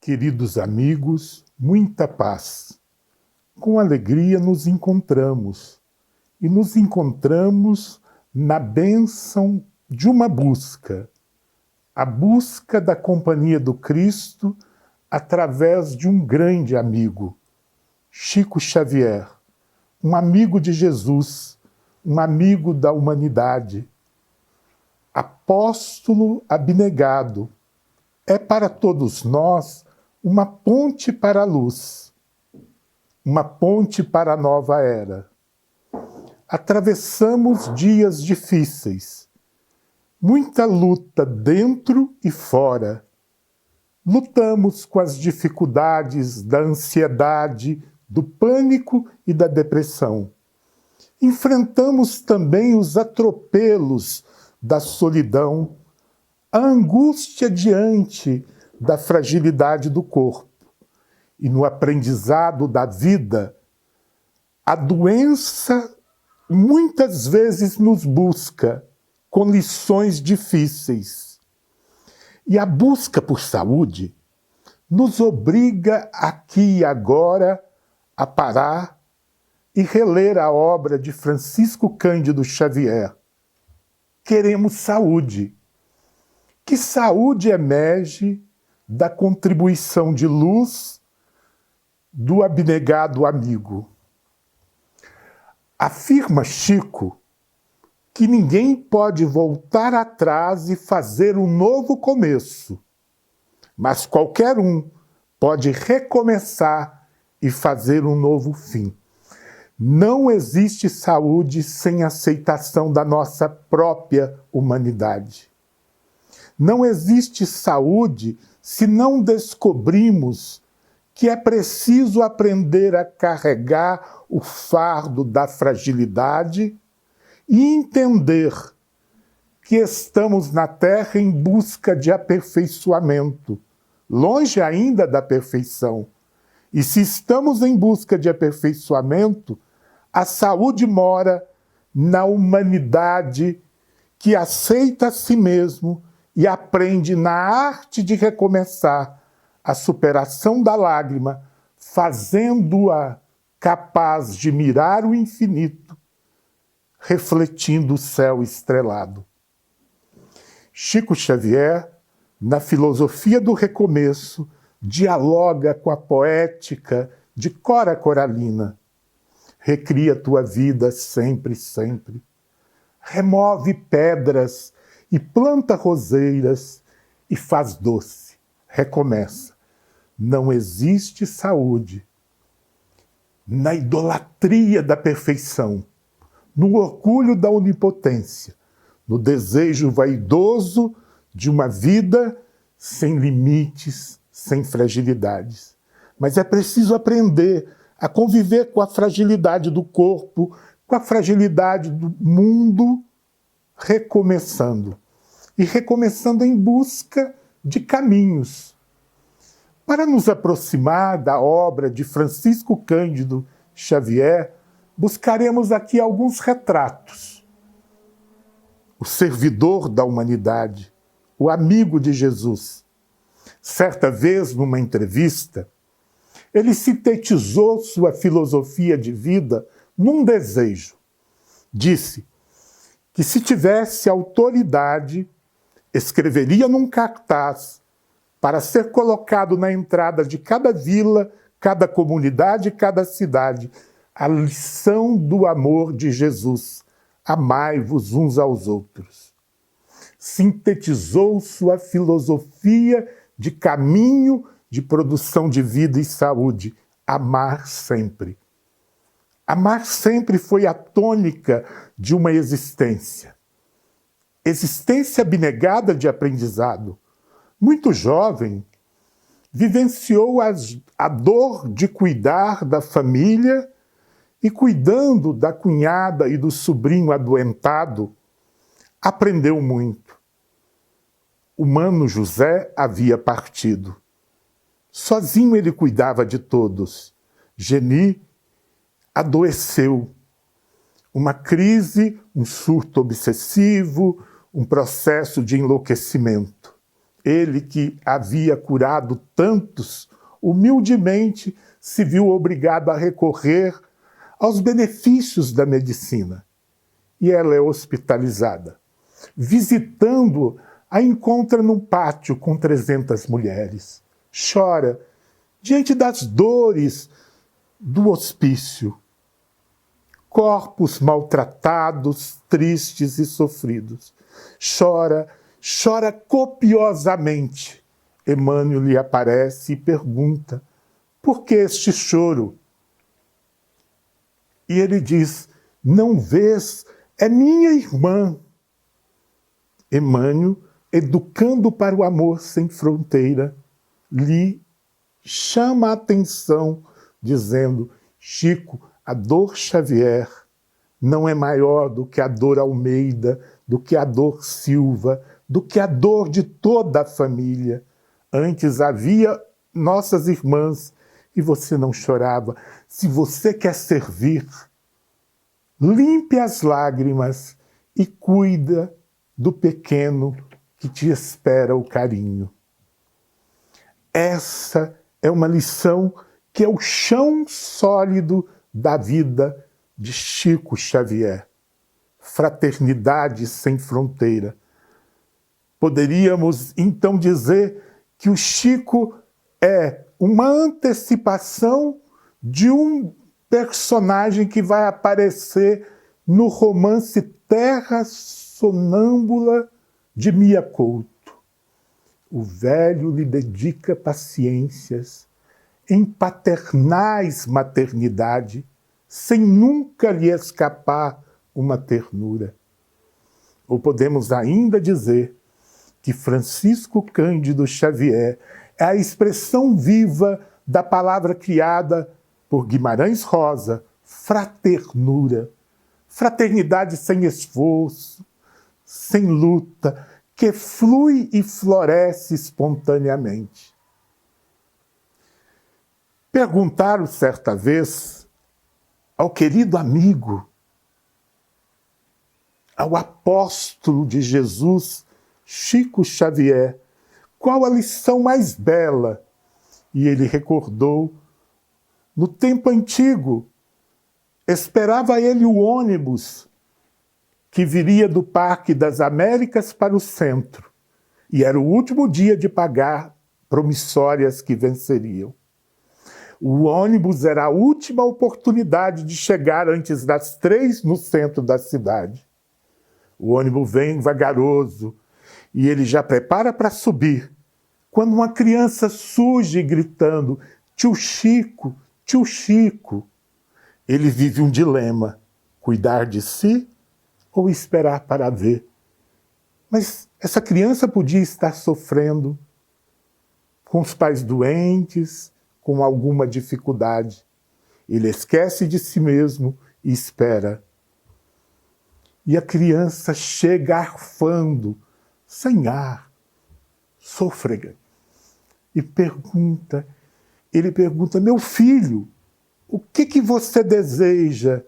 Queridos amigos, muita paz. Com alegria nos encontramos. E nos encontramos na bênção de uma busca. A busca da companhia do Cristo através de um grande amigo, Chico Xavier. Um amigo de Jesus, um amigo da humanidade. Apóstolo abnegado. É para todos nós uma ponte para a luz, uma ponte para a nova era. Atravessamos dias difíceis, muita luta dentro e fora. Lutamos com as dificuldades da ansiedade, do pânico e da depressão. Enfrentamos também os atropelos da solidão, a angústia diante da fragilidade do corpo. E no aprendizado da vida, a doença muitas vezes nos busca com lições difíceis. E a busca por saúde nos obriga aqui e agora a parar e reler a obra de Francisco Cândido Xavier. Queremos saúde. Que saúde emerge da contribuição de luz do abnegado amigo. Afirma Chico que ninguém pode voltar atrás e fazer um novo começo, mas qualquer um pode recomeçar e fazer um novo fim. Não existe saúde sem aceitação da nossa própria humanidade. Não existe saúde se não descobrimos que é preciso aprender a carregar o fardo da fragilidade e entender que estamos na Terra em busca de aperfeiçoamento, longe ainda da perfeição. E se estamos em busca de aperfeiçoamento, a saúde mora na humanidade que aceita a si mesmo e aprende na arte de recomeçar a superação da lágrima, fazendo-a capaz de mirar o infinito, refletindo o céu estrelado. Chico Xavier, na filosofia do recomeço, dialoga com a poética de Cora Coralina. Recria tua vida sempre, sempre. Remove pedras e planta roseiras e faz doce. Recomeça. Não existe saúde na idolatria da perfeição, no orgulho da onipotência, no desejo vaidoso de uma vida sem limites, sem fragilidades. Mas é preciso aprender a conviver com a fragilidade do corpo, com a fragilidade do mundo, recomeçando. E recomeçando em busca de caminhos. Para nos aproximar da obra de Francisco Cândido Xavier, buscaremos aqui alguns retratos. O servidor da humanidade, o amigo de Jesus. Certa vez, numa entrevista, ele sintetizou sua filosofia de vida num desejo. Disse que se tivesse autoridade, escreveria num cartaz para ser colocado na entrada de cada vila, cada comunidade, cada cidade, a lição do amor de Jesus. Amai-vos uns aos outros. Sintetizou sua filosofia de caminho de produção de vida e saúde. Amar sempre. Amar sempre foi a tônica de uma existência. Existência abnegada de aprendizado. Muito jovem, vivenciou a dor de cuidar da família e, cuidando da cunhada e do sobrinho adoentado, aprendeu muito. O mano José havia partido. Sozinho ele cuidava de todos. Geni adoeceu. Uma crise, um surto obsessivo, um processo de enlouquecimento. Ele que havia curado tantos, humildemente se viu obrigado a recorrer aos benefícios da medicina. E ela é hospitalizada. Visitando, a encontra num pátio com 300 mulheres. Chora diante das dores do hospício. Corpos maltratados, tristes e sofridos. Chora copiosamente. Emmanuel lhe aparece e pergunta: por que este choro? E ele diz: não vês, é minha irmã. Emmanuel, educando para o amor sem fronteira, lhe chama a atenção, dizendo: Chico, a dor Xavier não é maior do que a dor Almeida, do que a dor Silva, do que a dor de toda a família. Antes havia nossas irmãs e você não chorava. Se você quer servir, limpe as lágrimas e cuida do pequeno que te espera o carinho. Essa é uma lição que é o chão sólido da vida de Chico Xavier. Fraternidade sem fronteira. Poderíamos então dizer que o Chico é uma antecipação de um personagem que vai aparecer no romance Terra Sonâmbula de Mia Couto. O velho lhe dedica paciências em paternais maternidade, sem nunca lhe escapar uma ternura. Ou podemos ainda dizer que Francisco Cândido Xavier é a expressão viva da palavra criada por Guimarães Rosa, fraternura. Fraternidade sem esforço, sem luta, que flui e floresce espontaneamente. Perguntaram certa vez ao querido amigo, ao apóstolo de Jesus, Chico Xavier, qual a lição mais bela? E ele recordou: no tempo antigo, esperava ele o ônibus que viria do Parque das Américas para o centro, e era o último dia de pagar promissórias que venceriam. O ônibus era a última oportunidade de chegar antes das 3 no centro da cidade. O ônibus vem vagaroso e ele já prepara para subir, quando uma criança surge gritando: tio Chico, tio Chico. Ele vive um dilema: cuidar de si ou esperar para ver? Mas essa criança podia estar sofrendo, com os pais doentes, com alguma dificuldade. Ele esquece de si mesmo e espera. E a criança chega arfando, sem ar, sôfrega, e ele pergunta: meu filho, o que você deseja?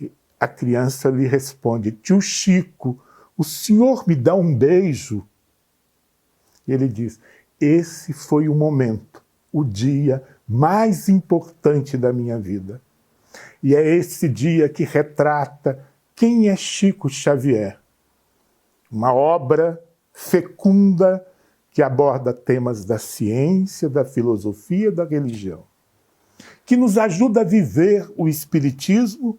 E a criança lhe responde: tio Chico, o senhor me dá um beijo? E ele diz: esse foi o momento, o dia mais importante da minha vida. E é esse dia que retrata quem é Chico Xavier. Uma obra fecunda que aborda temas da ciência, da filosofia, da religião, que nos ajuda a viver o Espiritismo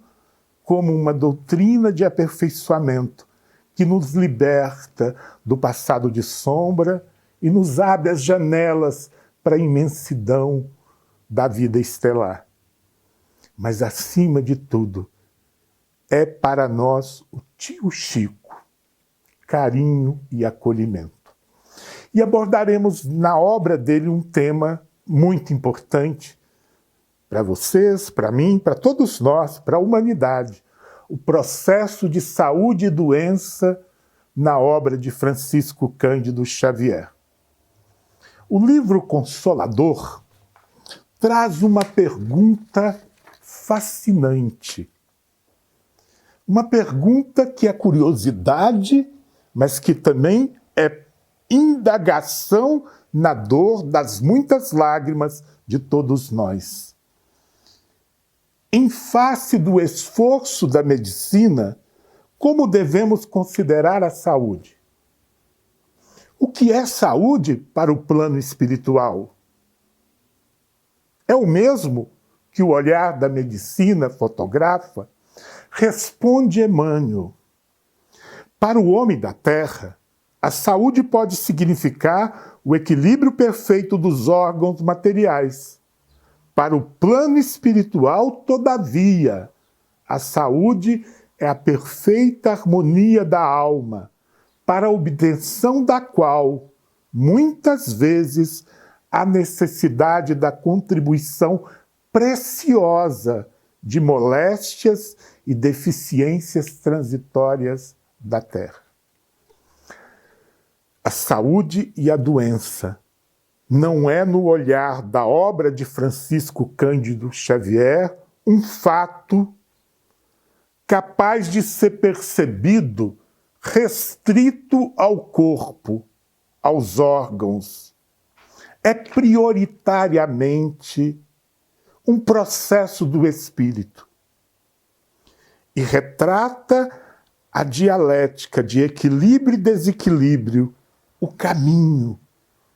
como uma doutrina de aperfeiçoamento, que nos liberta do passado de sombra e nos abre as janelas para a imensidão da vida estelar. Mas, acima de tudo, é para nós o tio Chico, carinho e acolhimento. E abordaremos na obra dele um tema muito importante para vocês, para mim, para todos nós, para a humanidade: o processo de saúde e doença na obra de Francisco Cândido Xavier. O livro Consolador traz uma pergunta fascinante. Uma pergunta que é curiosidade, mas que também é indagação na dor das muitas lágrimas de todos nós. Em face do esforço da medicina, como devemos considerar a saúde? O que é saúde para o plano espiritual? É o mesmo que o olhar da medicina fotografa? Responde Emmanuel. Para o homem da terra, a saúde pode significar o equilíbrio perfeito dos órgãos materiais. Para o plano espiritual, todavia, a saúde é a perfeita harmonia da alma, para a obtenção da qual, muitas vezes, há necessidade da contribuição preciosa de moléstias e deficiências transitórias da terra. A saúde e a doença não é, no olhar da obra de Francisco Cândido Xavier, um fato capaz de ser percebido restrito ao corpo, aos órgãos. É prioritariamente um processo do espírito e retrata a dialética de equilíbrio e desequilíbrio, o caminho,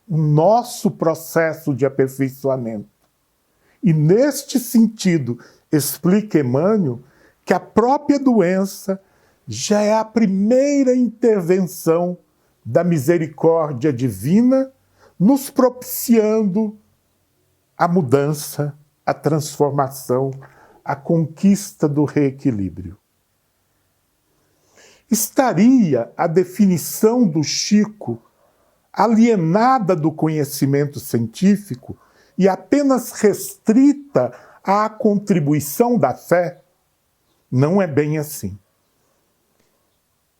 o nosso processo de aperfeiçoamento. E neste sentido, explica Emmanuel que a própria doença já é a primeira intervenção da misericórdia divina, nos propiciando a mudança, a transformação, a conquista do reequilíbrio. Estaria a definição do Chico alienada do conhecimento científico e apenas restrita à contribuição da fé? Não é bem assim.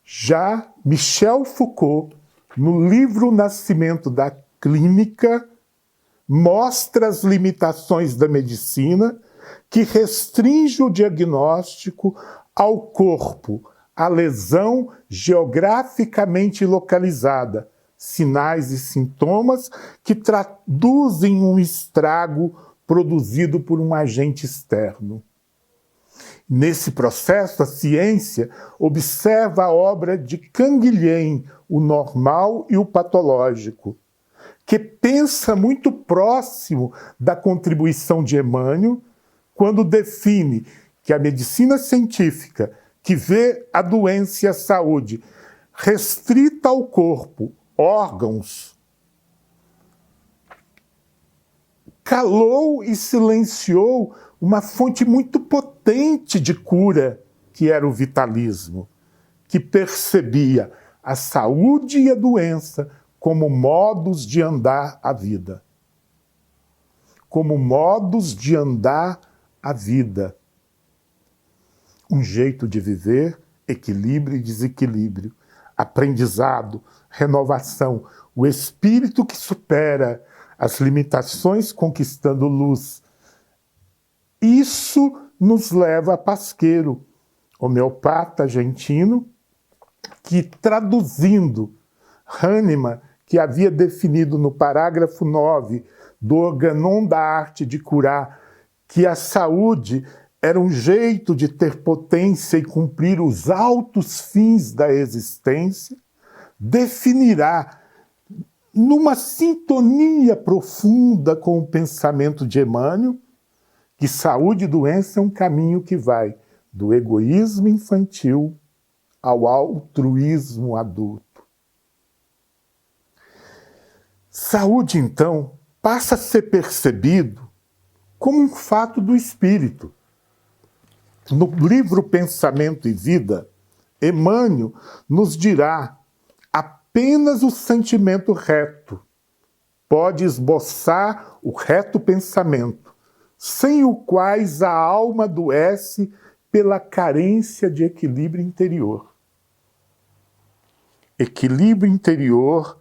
Já Michel Foucault, no livro Nascimento da Clínica, mostra as limitações da medicina que restringe o diagnóstico ao corpo, à lesão geograficamente localizada, sinais e sintomas que traduzem um estrago produzido por um agente externo. Nesse processo, a ciência observa a obra de Canguilhem, o normal e o patológico, que pensa muito próximo da contribuição de Emmanuel, quando define que a medicina científica, que vê a doença e a saúde restrita ao corpo, órgãos, calou e silenciou uma fonte muito potente de cura, que era o vitalismo, que percebia a saúde e a doença como modos de andar a vida. Como modos de andar a vida. Um jeito de viver, equilíbrio e desequilíbrio, aprendizado, renovação, o espírito que supera as limitações conquistando luz. Isso nos leva a Pasqueiro, homeopata argentino, que traduzindo Hahnemann, que havia definido no parágrafo 9 do Organon da Arte de Curar, que a saúde era um jeito de ter potência e cumprir os altos fins da existência, definirá, numa sintonia profunda com o pensamento de Emmanuel, que saúde e doença é um caminho que vai do egoísmo infantil ao altruísmo adulto. Saúde, então, passa a ser percebido como um fato do espírito. No livro Pensamento e Vida, Emmanuel nos dirá: apenas o sentimento reto pode esboçar o reto pensamento, sem o quais a alma adoece pela carência de equilíbrio interior. Equilíbrio interior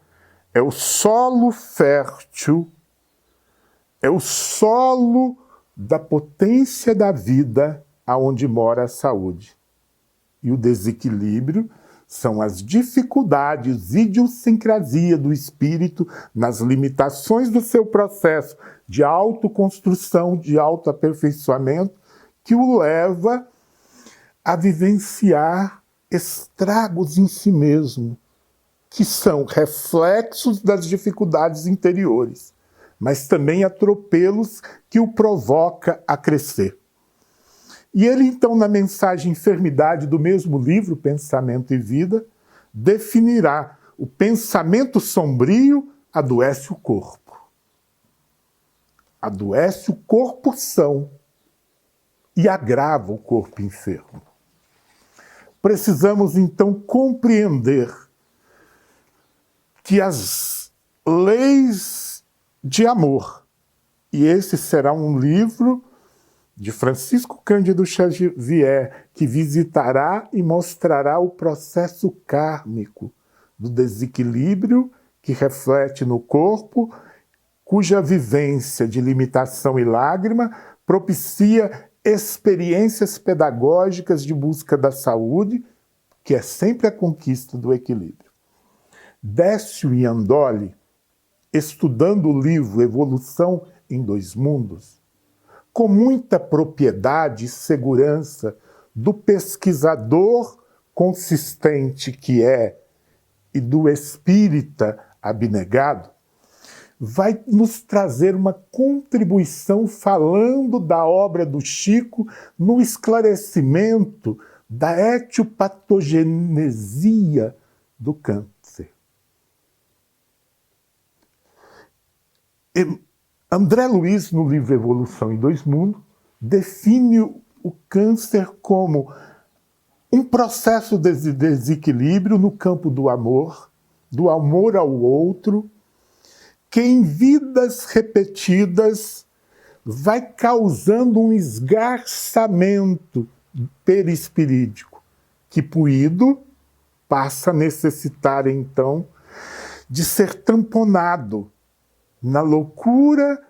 é o solo fértil, é o solo da potência da vida aonde mora a saúde. E o desequilíbrio são as dificuldades, idiosincrasia do espírito nas limitações do seu processo de autoconstrução, de autoaperfeiçoamento, que o leva a vivenciar estragos em si mesmo, que são reflexos das dificuldades interiores, mas também atropelos que o provoca a crescer. E ele, então, na mensagem Enfermidade do mesmo livro, Pensamento e Vida, definirá: o pensamento sombrio adoece o corpo. Adoece o corpo são e agrava o corpo enfermo. Precisamos, então, compreender que as leis de amor, e esse será um livro de Francisco Cândido Xavier, que visitará e mostrará o processo kármico do desequilíbrio que reflete no corpo, cuja vivência de limitação e lágrima propicia experiências pedagógicas de busca da saúde, que é sempre a conquista do equilíbrio. Décio Iandoli, estudando o livro Evolução em Dois Mundos, com muita propriedade e segurança do pesquisador consistente que é e do espírita abnegado, vai nos trazer uma contribuição falando da obra do Chico no esclarecimento da etiopatogenesia do câncer. André Luiz, no livro Evolução em Dois Mundos, define o câncer como um processo de desequilíbrio no campo do amor ao outro, que em vidas repetidas vai causando um esgarçamento perispirídico, que puído passa a necessitar então de ser tamponado na loucura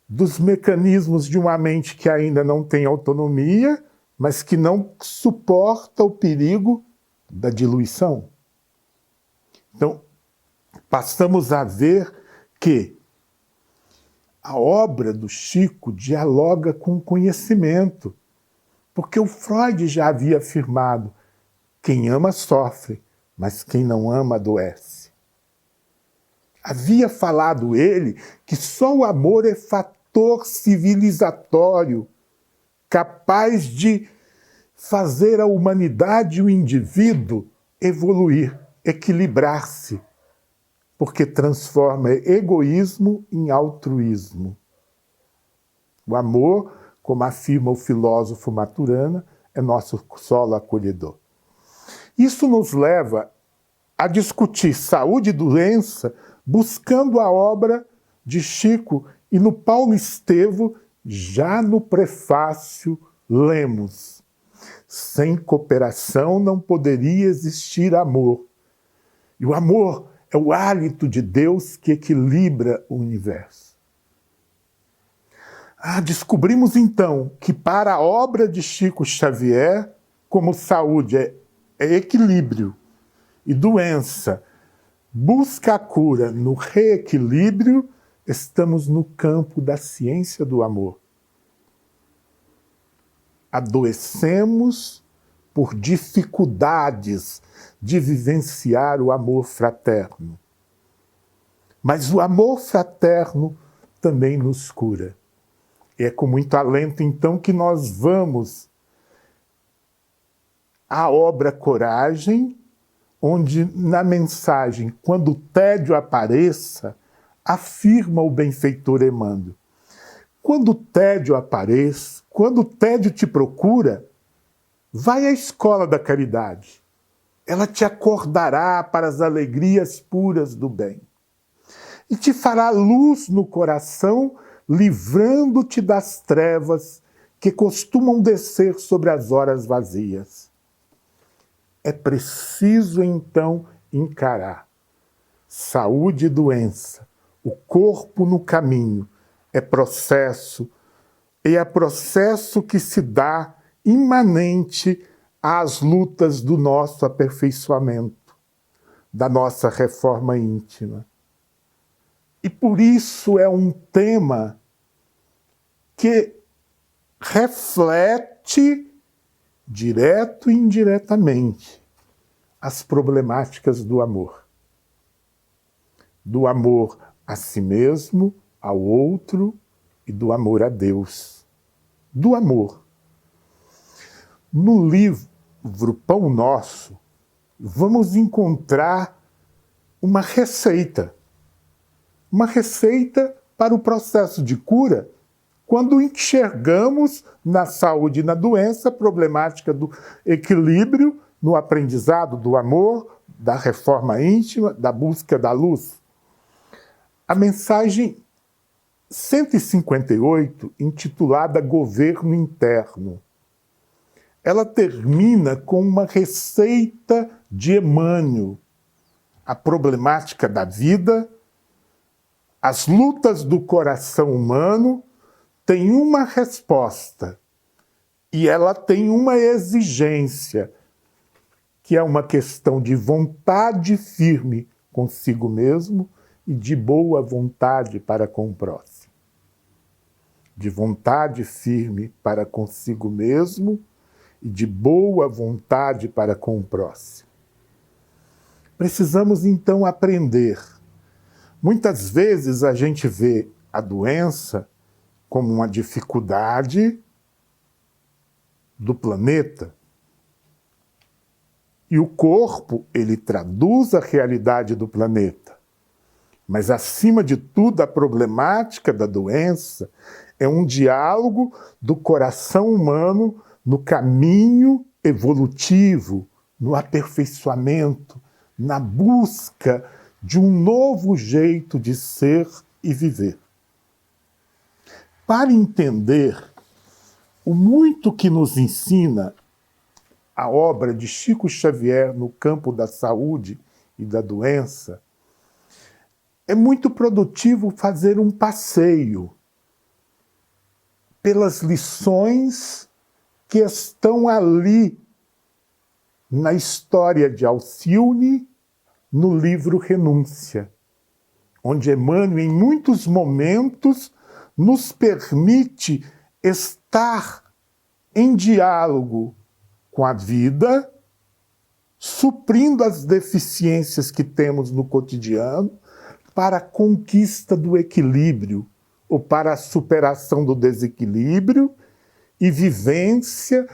dos mecanismos de uma mente que ainda não tem autonomia, mas que não suporta o perigo da diluição. Então, passamos a ver que a obra do Chico dialoga com o conhecimento, porque o Freud já havia afirmado: quem ama sofre, mas quem não ama adoece. Havia falado ele que só o amor é fator civilizatório capaz de fazer a humanidade e o indivíduo evoluir, equilibrar-se, porque transforma egoísmo em altruísmo. O amor, como afirma o filósofo Maturana, é nosso solo acolhedor. Isso nos leva a discutir saúde e doença buscando a obra de Chico, e no Paulo Estevo, já no prefácio, lemos: sem cooperação não poderia existir amor. E o amor é o hálito de Deus que equilibra o universo. Descobrimos então que para a obra de Chico Xavier, como saúde é equilíbrio e doença busca a cura no reequilíbrio, estamos no campo da ciência do amor. Adoecemos por dificuldades de vivenciar o amor fraterno. Mas o amor fraterno também nos cura. E é com muito alento, então, que nós vamos à obra Coragem, onde, na mensagem Quando o tédio apareça, afirma o benfeitor Emmanuel: quando o tédio apareça, quando o tédio te procura, vai à escola da caridade. Ela te acordará para as alegrias puras do bem. E te fará luz no coração, livrando-te das trevas que costumam descer sobre as horas vazias. É preciso, então, encarar saúde e doença, o corpo no caminho, é processo que se dá imanente às lutas do nosso aperfeiçoamento, da nossa reforma íntima. E por isso é um tema que reflete, direto e indiretamente, as problemáticas do amor. Do amor a si mesmo, ao outro e do amor a Deus. Do amor. No livro Pão Nosso, vamos encontrar uma receita. Uma receita para o processo de cura quando enxergamos na saúde e na doença a problemática do equilíbrio no aprendizado do amor, da reforma íntima, da busca da luz. A mensagem 158, intitulada Governo Interno, ela termina com uma receita de Emmanuel, a problemática da vida, as lutas do coração humano têm uma resposta e ela tem uma exigência, que é uma questão de vontade firme consigo mesmo e de boa vontade para com o próximo. De vontade firme para consigo mesmo e de boa vontade para com o próximo. Precisamos então aprender. Muitas vezes a gente vê a doença como uma dificuldade do planeta. E o corpo, ele traduz a realidade do planeta. Mas, acima de tudo, a problemática da doença é um diálogo do coração humano no caminho evolutivo, no aperfeiçoamento, na busca de um novo jeito de ser e viver. Para entender o muito que nos ensina a obra de Chico Xavier no campo da saúde e da doença, é muito produtivo fazer um passeio pelas lições que estão ali na história de Alcione, no livro Renúncia, onde Emmanuel, em muitos momentos, nos permite estar em diálogo com a vida, suprindo as deficiências que temos no cotidiano, para a conquista do equilíbrio, ou para a superação do desequilíbrio e vivência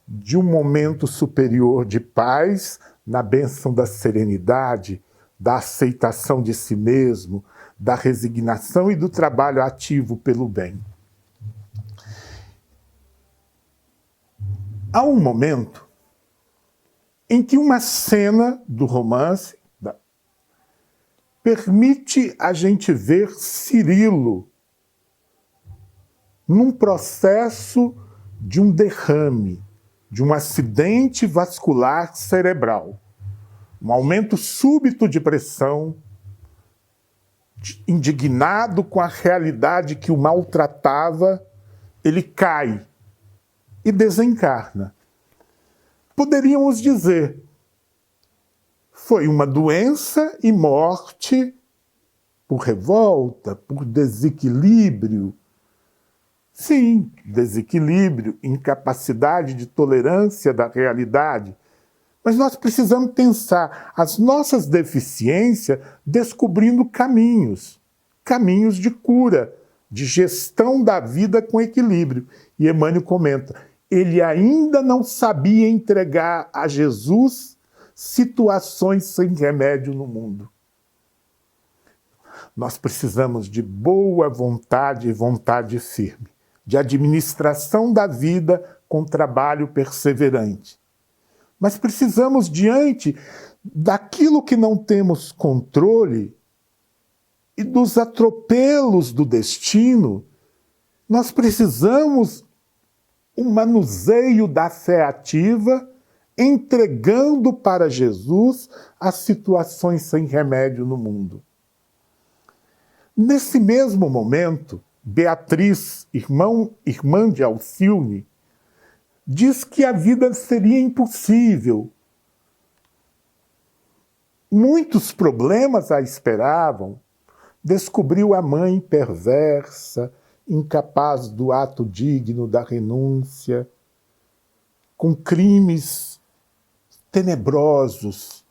de um momento superior de paz, na bênção da serenidade, da aceitação de si mesmo, da resignação e do trabalho ativo pelo bem. Há um momento em que uma cena do romance permite a gente ver Cirilo num processo de um derrame, de um acidente vascular cerebral, um aumento súbito de pressão, indignado com a realidade que o maltratava, ele cai e desencarna. Poderíamos dizer, foi uma doença e morte por revolta, por desequilíbrio. Sim, desequilíbrio, incapacidade de tolerância da realidade. Mas nós precisamos pensar as nossas deficiências descobrindo caminhos de cura, de gestão da vida com equilíbrio. E Emmanuel comenta, ele ainda não sabia entregar a Jesus situações sem remédio no mundo. Nós precisamos de boa vontade e vontade firme, de administração da vida com trabalho perseverante. Mas precisamos, diante daquilo que não temos controle e dos atropelos do destino, nós precisamos um manuseio da fé ativa, entregando para Jesus as situações sem remédio no mundo. Nesse mesmo momento, Beatriz, irmã de Alcione, diz que a vida seria impossível. Muitos problemas a esperavam. Descobriu a mãe perversa, incapaz do ato digno da renúncia, com crimes tenebrosos.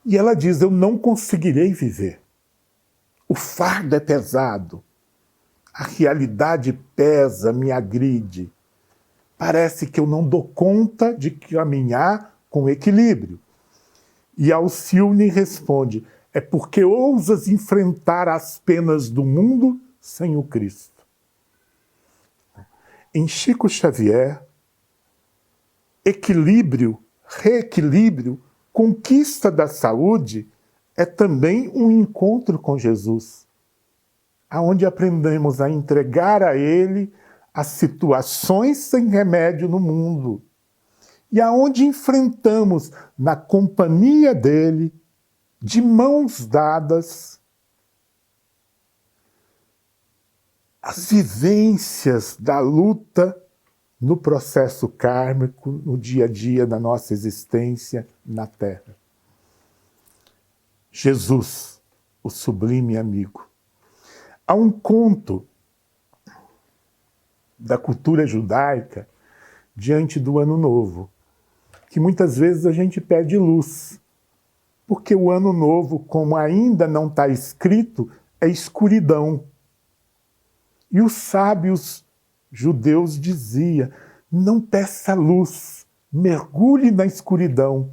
E ela diz, eu não conseguirei viver. O fardo é pesado. A realidade pesa, me agride. Parece que eu não dou conta de caminhar com equilíbrio. E Alcione responde, é porque ousas enfrentar as penas do mundo sem o Cristo. Em Chico Xavier, equilíbrio, reequilíbrio, conquista da saúde é também um encontro com Jesus, aonde aprendemos a entregar a Ele as situações sem remédio no mundo e aonde enfrentamos, na companhia dEle, de mãos dadas, as vivências da luta no processo kármico, no dia a dia da nossa existência na Terra. Jesus, o sublime amigo. Há um conto da cultura judaica diante do Ano Novo, que muitas vezes a gente pede luz, porque o Ano Novo, como ainda não está escrito, é escuridão. E os sábios judeus diziam, não peça luz, mergulhe na escuridão,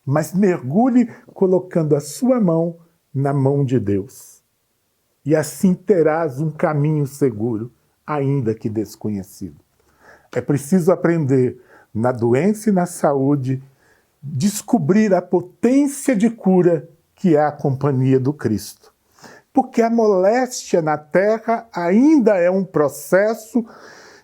mas mergulhe colocando a sua mão na mão de Deus. E assim terás um caminho seguro, ainda que desconhecido. É preciso aprender, na doença e na saúde, descobrir a potência de cura que é a companhia do Cristo. Porque a moléstia na Terra ainda é um processo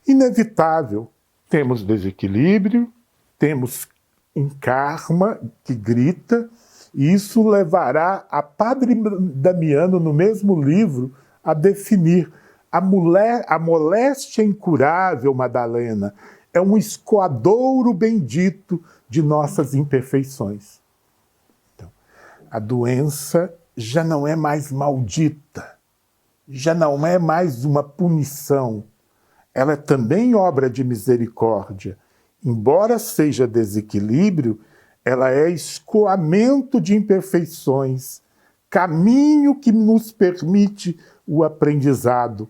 inevitável. Temos desequilíbrio, temos um karma que grita, e isso levará a Padre Damiano, no mesmo livro, a definir a moléstia incurável, Madalena, é um escoadouro bendito de nossas imperfeições. Então, a doença já não é mais maldita, já não é mais uma punição. Ela é também obra de misericórdia. Embora seja desequilíbrio, ela é escoamento de imperfeições, caminho que nos permite o aprendizado.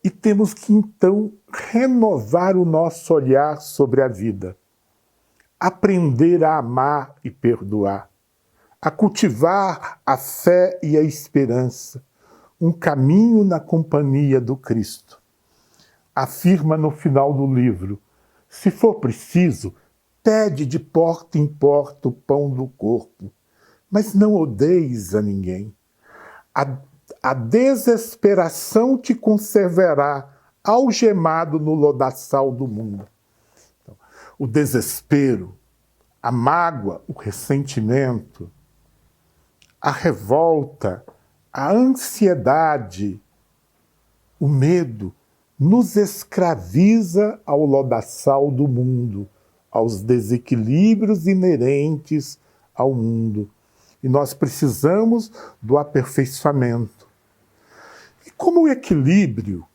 E temos que, então, renovar o nosso olhar sobre a vida, aprender a amar e perdoar, a cultivar a fé e a esperança, um caminho na companhia do Cristo. Afirma no final do livro, se for preciso, pede de porta em porta o pão do corpo, mas não odeies a ninguém. A desesperação te conservará algemado no lodaçal do mundo. Então, o desespero, a mágoa, o ressentimento, a revolta, a ansiedade, o medo, nos escraviza ao lodaçal do mundo, aos desequilíbrios inerentes ao mundo. E nós precisamos do aperfeiçoamento. E como o equilíbrio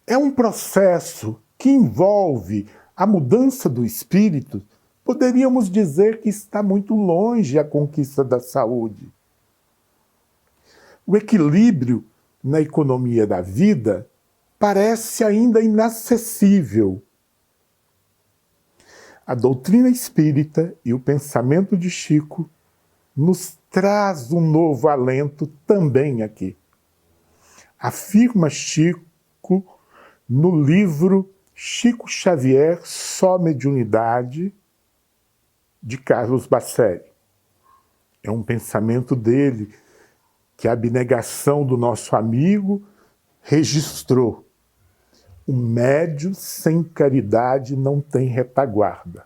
é um processo que envolve a mudança do espírito, poderíamos dizer que está muito longe a conquista da saúde. O equilíbrio na economia da vida parece ainda inacessível. A doutrina espírita e o pensamento de Chico nos traz um novo alento também aqui. Afirma Chico no livro Chico Xavier, Só Mediunidade, de Carlos Bacelli. É um pensamento dele que a abnegação do nosso amigo registrou. O médium sem caridade não tem retaguarda.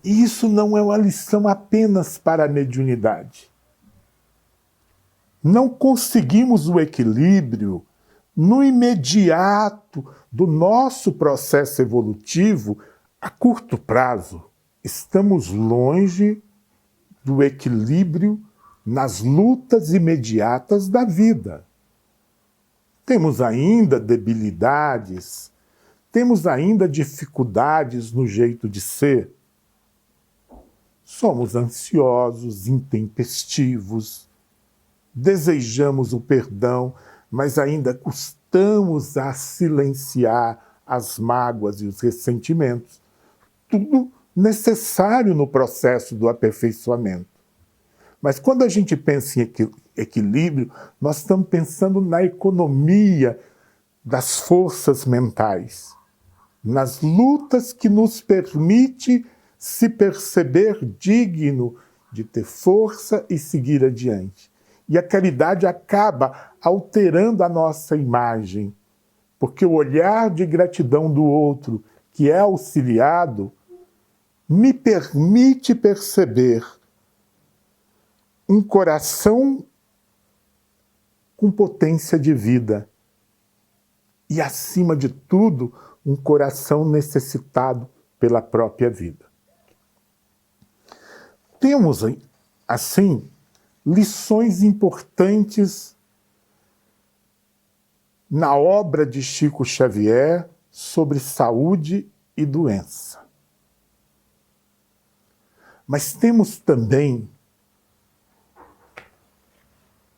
E isso não é uma lição apenas para a mediunidade. Não conseguimos o equilíbrio no imediato do nosso processo evolutivo, a curto prazo, estamos longe do equilíbrio nas lutas imediatas da vida. Temos ainda debilidades, temos ainda dificuldades no jeito de ser. Somos ansiosos, intempestivos, desejamos o perdão, mas ainda custamos a silenciar as mágoas e os ressentimentos. Tudo necessário no processo do aperfeiçoamento. Mas quando a gente pensa em equilíbrio, nós estamos pensando na economia das forças mentais, nas lutas que nos permite se perceber digno de ter força e seguir adiante. E a caridade acaba alterando a nossa imagem, porque o olhar de gratidão do outro, que é auxiliado, me permite perceber um coração com potência de vida e, acima de tudo, um coração necessitado pela própria vida. Temos, assim, lições importantes na obra de Chico Xavier sobre saúde e doença. Mas temos também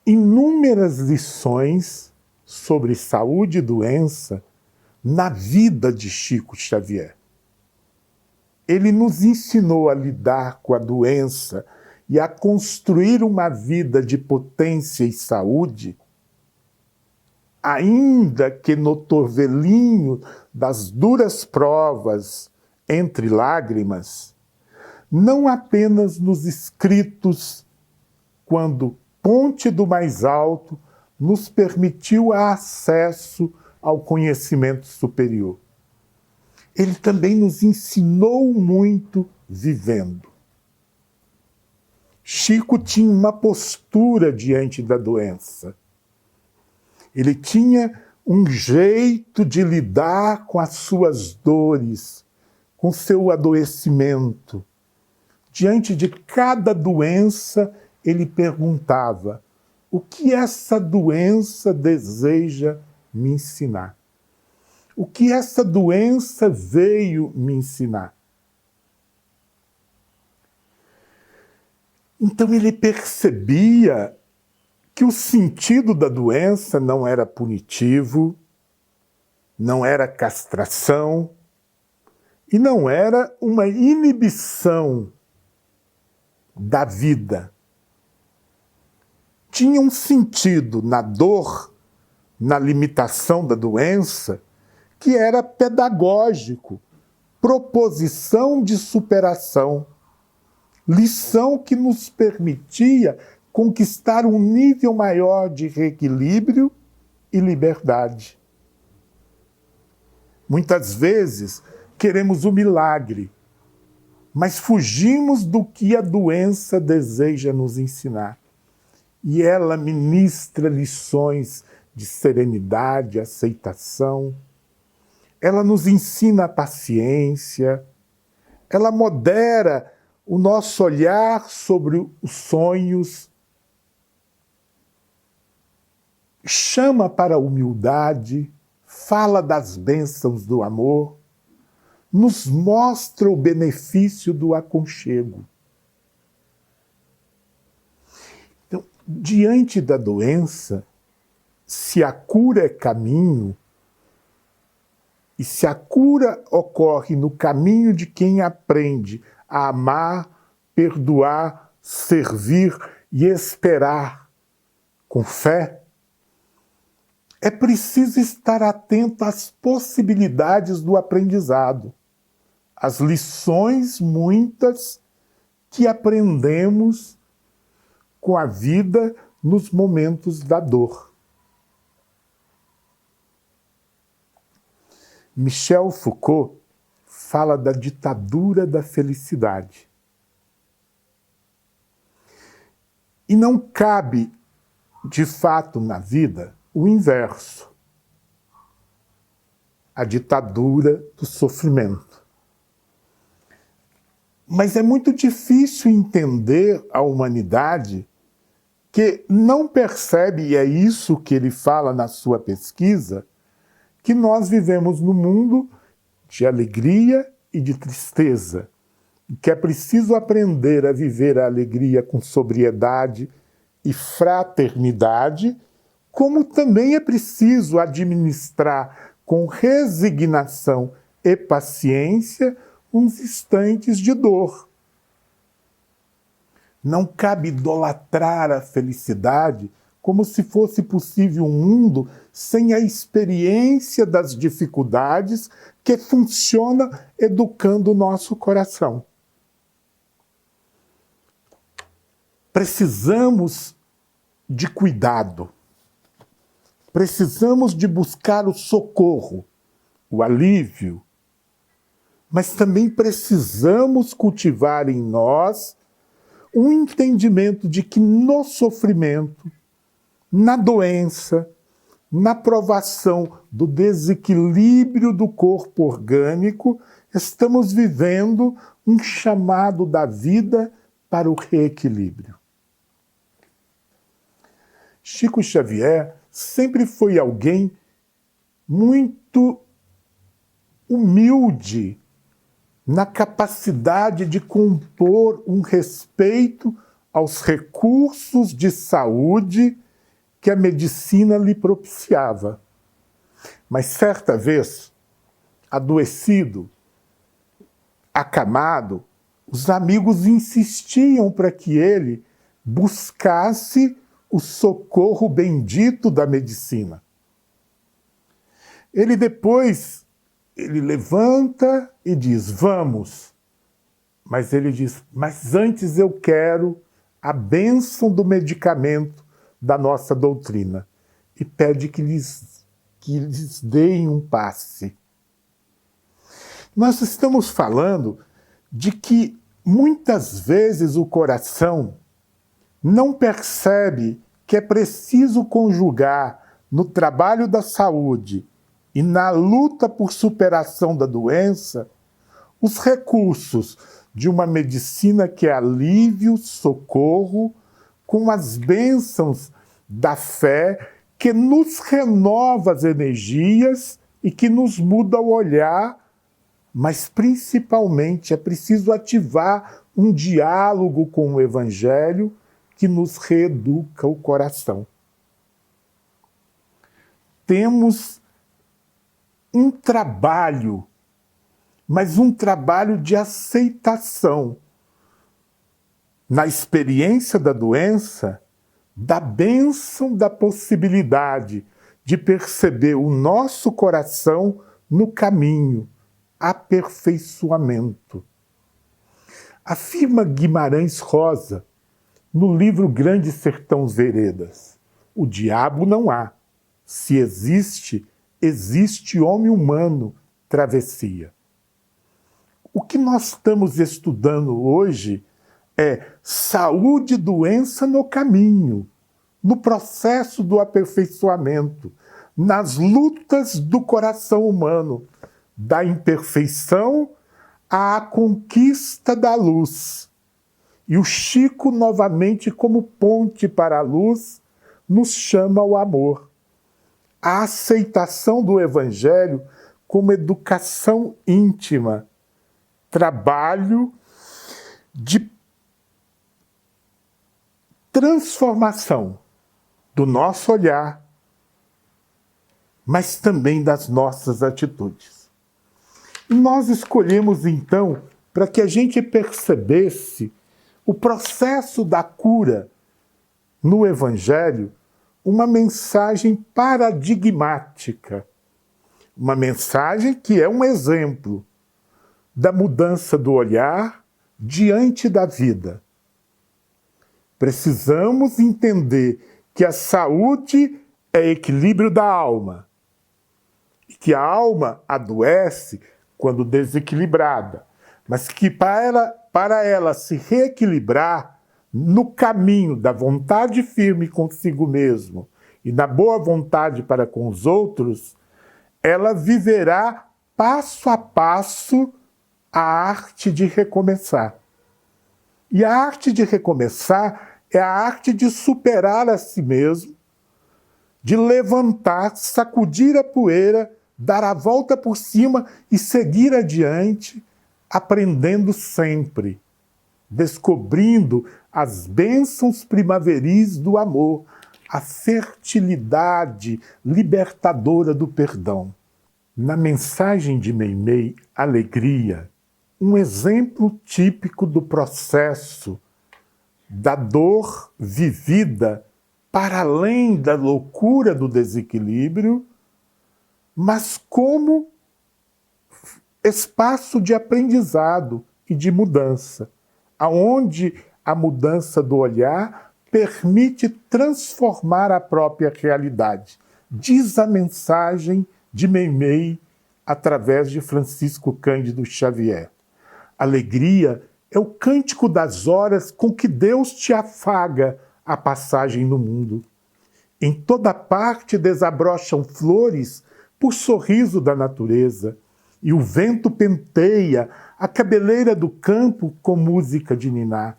inúmeras lições sobre saúde e doença na vida de Chico Xavier. Ele nos ensinou a lidar com a doença e a construir uma vida de potência e saúde, ainda que no torvelinho das duras provas, entre lágrimas, não apenas nos escritos, quando Ponte do Mais Alto nos permitiu acesso ao conhecimento superior. Ele também nos ensinou muito vivendo. Chico tinha uma postura diante da doença. Ele tinha um jeito de lidar com as suas dores, com seu adoecimento. Diante de cada doença, ele perguntava: o que essa doença deseja me ensinar? O que essa doença veio me ensinar? Então ele percebia que o sentido da doença não era punitivo, não era castração e não era uma inibição da vida. Tinha um sentido na dor, na limitação da doença, que era pedagógico, proposição de superação, lição que nos permitia conquistar um nível maior de reequilíbrio e liberdade. Muitas vezes queremos o milagre, mas fugimos do que a doença deseja nos ensinar. E ela ministra lições de serenidade, aceitação. Ela nos ensina a paciência. Ela modera o nosso olhar sobre os sonhos. Chama para a humildade, fala das bênçãos do amor, nos mostra o benefício do aconchego. Então, diante da doença, se a cura é caminho, e se a cura ocorre no caminho de quem aprende a amar, perdoar, servir e esperar com fé, é preciso estar atento às possibilidades do aprendizado, às lições muitas que aprendemos com a vida nos momentos da dor. Michel Foucault fala da ditadura da felicidade. E não cabe, de fato, na vida, o inverso. a ditadura do sofrimento. Mas é muito difícil entender a humanidade que não percebe, e é isso que ele fala na sua pesquisa, que nós vivemos num mundo de alegria e de tristeza, e que é preciso aprender a viver a alegria com sobriedade e fraternidade, como também é preciso administrar com resignação e paciência uns instantes de dor. Não cabe idolatrar a felicidade como se fosse possível um mundo sem a experiência das dificuldades que funciona educando o nosso coração. Precisamos de cuidado. Precisamos de buscar o socorro, o alívio, mas também precisamos cultivar em nós um entendimento de que no sofrimento, na doença, na provação do desequilíbrio do corpo orgânico, estamos vivendo um chamado da vida para o reequilíbrio. Chico Xavier sempre foi alguém muito humilde na capacidade de compor um respeito aos recursos de saúde que a medicina lhe propiciava. Mas certa vez, adoecido, acamado, os amigos insistiam para que ele buscasse o socorro bendito da medicina. Ele levanta e diz, vamos. Mas ele diz, mas antes eu quero a bênção do medicamento da nossa doutrina. E pede que lhes deem um passe. Nós estamos falando de que muitas vezes o coração não percebe que é preciso conjugar no trabalho da saúde e na luta por superação da doença os recursos de uma medicina que é alívio, socorro, com as bênçãos da fé que nos renova as energias e que nos muda o olhar, mas principalmente é preciso ativar um diálogo com o Evangelho que nos reeduca o coração. Temos um trabalho, mas um trabalho de aceitação na experiência da doença, da bênção da possibilidade de perceber o nosso coração no caminho, aperfeiçoamento. Afirma Guimarães Rosa, no livro Grande Sertão Veredas, o diabo não há. Se existe, existe homem humano, travessia. O que nós estamos estudando hoje é saúde e doença no caminho, no processo do aperfeiçoamento, nas lutas do coração humano, da imperfeição à conquista da luz. E o Chico, novamente, como ponte para a luz, nos chama ao amor. A aceitação do Evangelho como educação íntima, trabalho de transformação do nosso olhar, mas também das nossas atitudes. E nós escolhemos, então, para que a gente percebesse o processo da cura no Evangelho, uma mensagem paradigmática, uma mensagem que é um exemplo da mudança do olhar diante da vida. Precisamos entender que a saúde é equilíbrio da alma, e que a alma adoece quando desequilibrada, mas que para ela se reequilibrar no caminho da vontade firme consigo mesmo e na boa vontade para com os outros, ela viverá passo a passo a arte de recomeçar. E a arte de recomeçar é a arte de superar a si mesmo, de levantar, sacudir a poeira, dar a volta por cima e seguir adiante, aprendendo sempre, descobrindo as bênçãos primaveris do amor, a fertilidade libertadora do perdão. Na mensagem de Meimei, Alegria, um exemplo típico do processo da dor vivida para além da loucura do desequilíbrio, mas como espaço de aprendizado e de mudança, aonde a mudança do olhar permite transformar a própria realidade. Diz a mensagem de Meimei através de Francisco Cândido Xavier. Alegria é o cântico das horas com que Deus te afaga a passagem no mundo. Em toda parte desabrocham flores por sorriso da natureza, e o vento penteia a cabeleira do campo com música de ninar.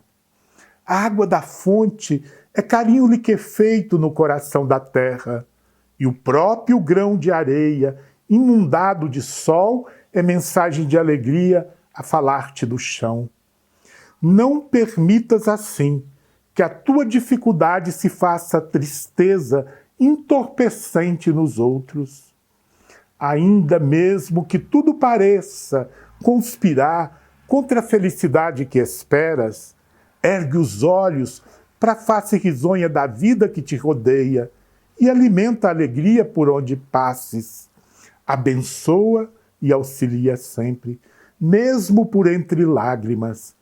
A água da fonte é carinho liquefeito no coração da terra, e o próprio grão de areia, inundado de sol, é mensagem de alegria a falar-te do chão. Não permitas assim que a tua dificuldade se faça tristeza entorpecente nos outros. Ainda mesmo que tudo pareça conspirar contra a felicidade que esperas, ergue os olhos para a face risonha da vida que te rodeia e alimenta a alegria por onde passes. Abençoa e auxilia sempre, mesmo por entre lágrimas.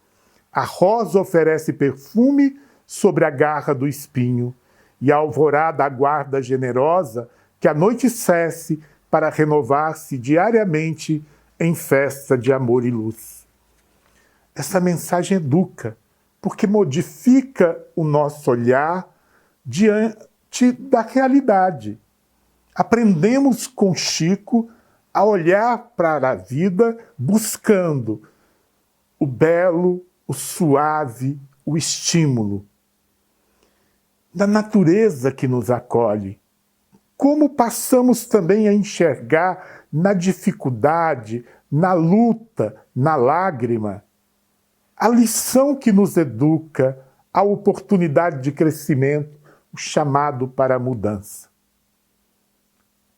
A rosa oferece perfume sobre a garra do espinho, e a alvorada aguarda generosa que a noite cesse para renovar-se diariamente em festa de amor e luz. Essa mensagem educa, porque modifica o nosso olhar diante da realidade. Aprendemos com Chico a olhar para a vida buscando o belo, o suave, o estímulo da natureza que nos acolhe. Como passamos também a enxergar na dificuldade, na luta, na lágrima, a lição que nos educa, a oportunidade de crescimento, o chamado para a mudança.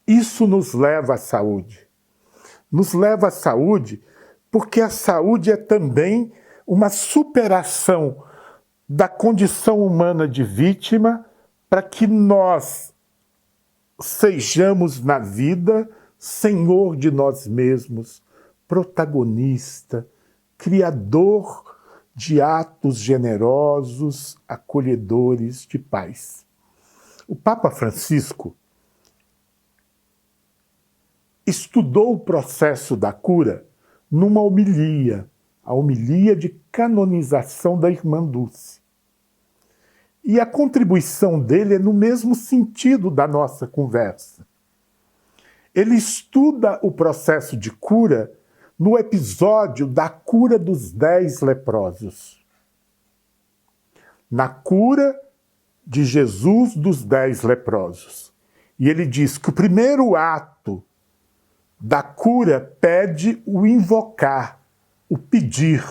Isso nos leva à saúde. Nos leva à saúde porque a saúde é também uma superação da condição humana de vítima para que nós sejamos na vida senhor de nós mesmos, protagonista, criador de atos generosos, acolhedores de paz. O Papa Francisco estudou o processo da cura numa homilia, a homilia de canonização da Irmã Dulce. E a contribuição dele é no mesmo sentido da nossa conversa. Ele estuda o processo de cura no episódio da cura dos 10 leprosos. Na cura de Jesus dos 10 leprosos. E ele diz que o primeiro ato da cura pede o invocar, o pedir.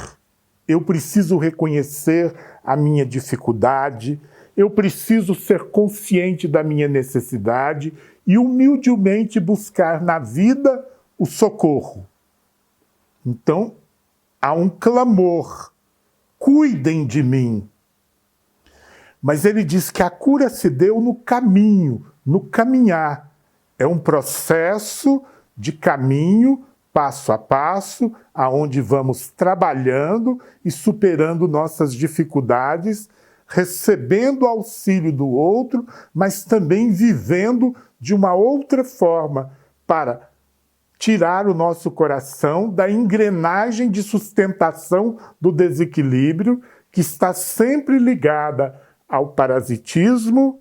Eu preciso reconhecer a minha dificuldade, eu preciso ser consciente da minha necessidade e humildemente buscar na vida o socorro. Então, há um clamor, cuidem de mim. Mas ele diz que a cura se deu no caminho, no caminhar. É um processo de caminho, passo a passo, aonde vamos trabalhando e superando nossas dificuldades, recebendo auxílio do outro, mas também vivendo de uma outra forma para tirar o nosso coração da engrenagem de sustentação do desequilíbrio que está sempre ligada ao parasitismo,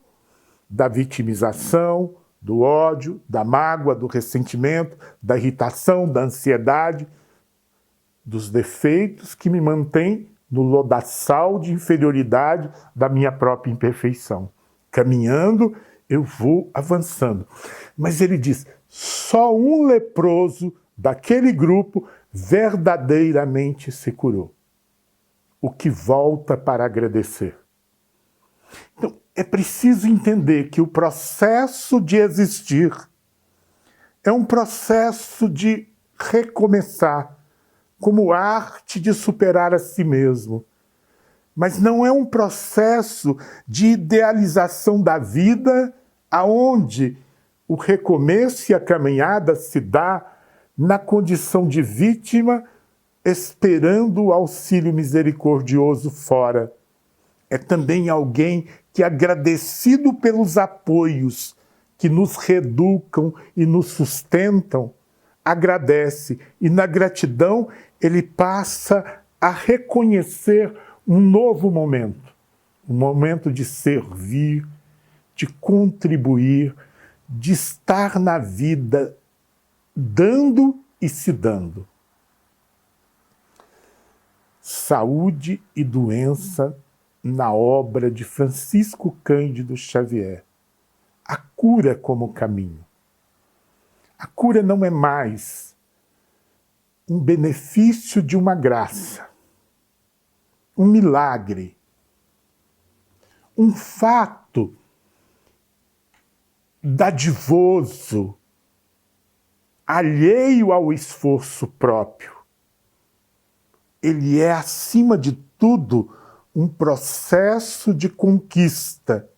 da vitimização, do ódio, da mágoa, do ressentimento, da irritação, da ansiedade, dos defeitos que me mantêm no lodaçal de inferioridade da minha própria imperfeição. Caminhando, eu vou avançando. Mas ele diz, só um leproso daquele grupo verdadeiramente se curou. O que volta para agradecer. Então, é preciso entender que o processo de existir é um processo de recomeçar, como arte de superar a si mesmo. Mas não é um processo de idealização da vida, aonde o recomeço e a caminhada se dá na condição de vítima, esperando o auxílio misericordioso fora. É também alguém que, agradecido pelos apoios que nos reeducam e nos sustentam, agradece. E na gratidão ele passa a reconhecer um novo momento. Um momento de servir, de contribuir, de estar na vida, dando e se dando. Saúde e doença na obra de Francisco Cândido Xavier. A cura como caminho. A cura não é mais um benefício de uma graça, um milagre, um fato dadivoso, alheio ao esforço próprio. Ele é, acima de tudo, um processo de conquista,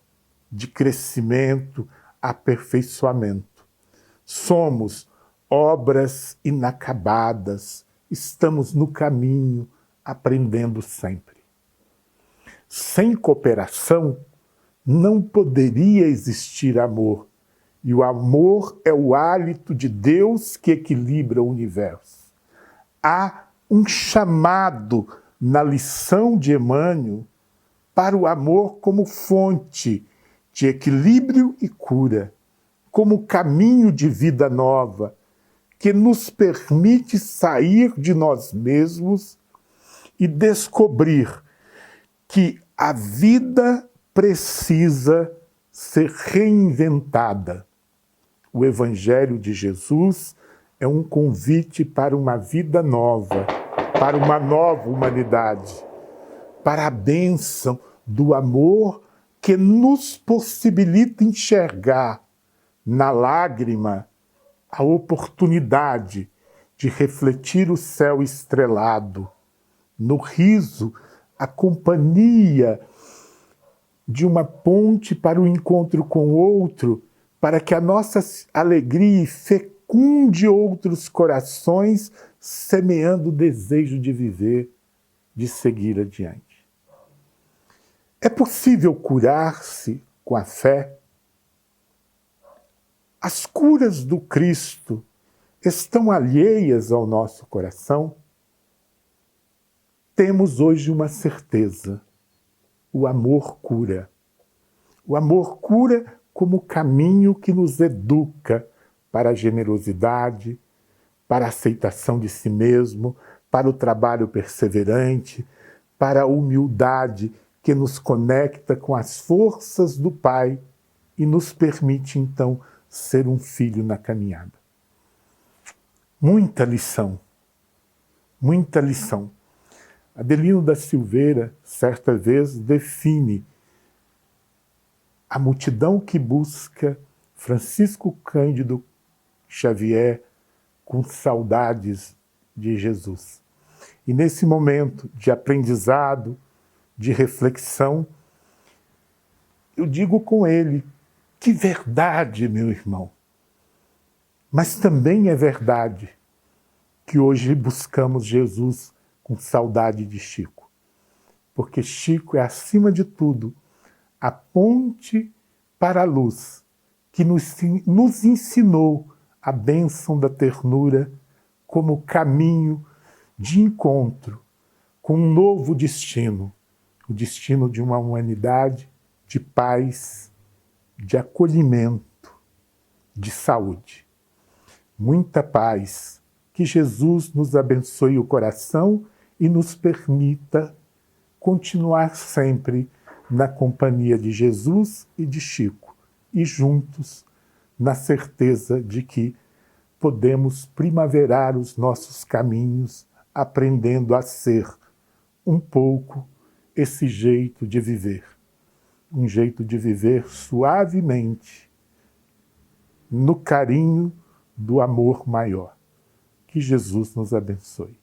de crescimento, aperfeiçoamento. Somos obras inacabadas, estamos no caminho, aprendendo sempre. Sem cooperação, não poderia existir amor. E o amor é o hálito de Deus que equilibra o universo. Há um chamado na lição de Emmanuel para o amor como fonte de equilíbrio e cura, como caminho de vida nova, que nos permite sair de nós mesmos e descobrir que a vida precisa ser reinventada. O Evangelho de Jesus é um convite para uma vida nova, para uma nova humanidade, para a bênção do amor que nos possibilita enxergar na lágrima a oportunidade de refletir o céu estrelado, no riso a companhia de uma ponte para o encontro com o outro, para que a nossa alegria fecunde outros corações, semeando o desejo de viver, de seguir adiante. É possível curar-se com a fé? As curas do Cristo estão alheias ao nosso coração? Temos hoje uma certeza: o amor cura. O amor cura como caminho que nos educa para a generosidade, para a aceitação de si mesmo, para o trabalho perseverante, para a humildade que nos conecta com as forças do Pai e nos permite, então, ser um filho na caminhada. Muita lição, muita lição. Adelino da Silveira, certa vez, define a multidão que busca Francisco Cândido Xavier com saudades de Jesus. E nesse momento de aprendizado, de reflexão, eu digo com ele, que verdade, meu irmão. Mas também é verdade que hoje buscamos Jesus com saudade de Chico. Porque Chico é, acima de tudo, a ponte para a luz que nos ensinou a bênção da ternura como caminho de encontro com um novo destino, o destino de uma humanidade de paz, de acolhimento, de saúde. Muita paz. Que Jesus nos abençoe o coração e nos permita continuar sempre na companhia de Jesus e de Chico, e juntos, na certeza de que podemos primaverar os nossos caminhos, aprendendo a ser um pouco esse jeito de viver. Um jeito de viver suavemente, no carinho do amor maior. Que Jesus nos abençoe.